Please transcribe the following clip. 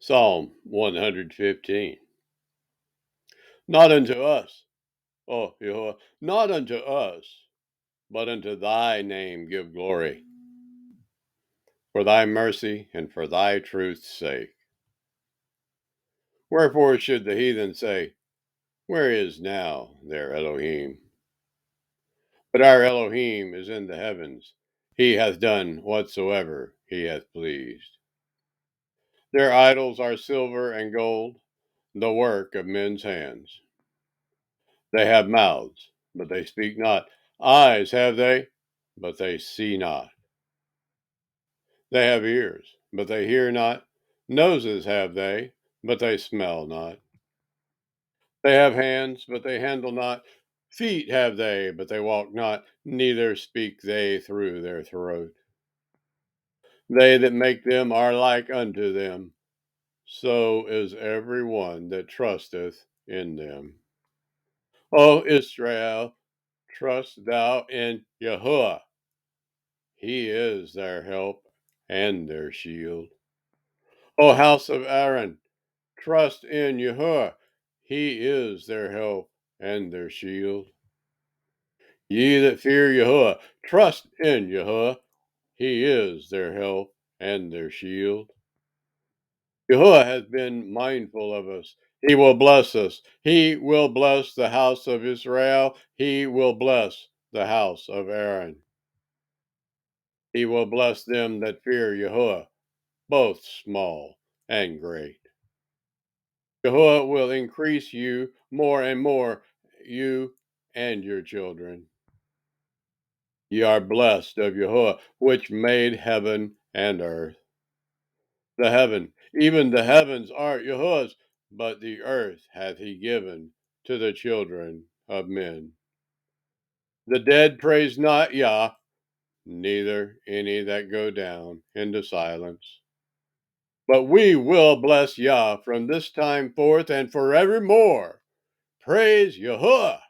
Psalm 115. Not unto us, O Jehovah, not unto us, but unto thy name give glory, for thy mercy and for thy truth's sake. Wherefore should the heathen say, where is now their Elohim? But our Elohim is in the heavens. He hath done whatsoever he hath pleased. Their idols are silver and gold, the work of men's hands. They have mouths, but they speak not. Eyes have they, but they see not. They have ears, but they hear not. Noses have they, but they smell not. They have hands, but they handle not. Feet have they, but they walk not. Neither speak they through their throat. They that make them are like unto them. So is every one that trusteth in them. O Israel, trust thou in Yahuwah. He is their help and their shield. O house of Aaron, trust in Yahuwah. He is their help and their shield. Ye that fear Yahuwah, trust in Yahuwah. He is their help and their shield. Yahuwah has been mindful of us. He will bless us. He will bless the house of Israel. He will bless the house of Aaron. He will bless them that fear Yahuwah, both small and great. Yahuwah will increase you more and more, you and your children. Ye are blessed of Yahuwah, which made heaven and earth. The heaven, even the heavens are Yahuwah's, but the earth hath he given to the children of men. The dead praise not Yah, neither any that go down into silence. But we will bless Yah from this time forth and forevermore. Praise Yahuwah.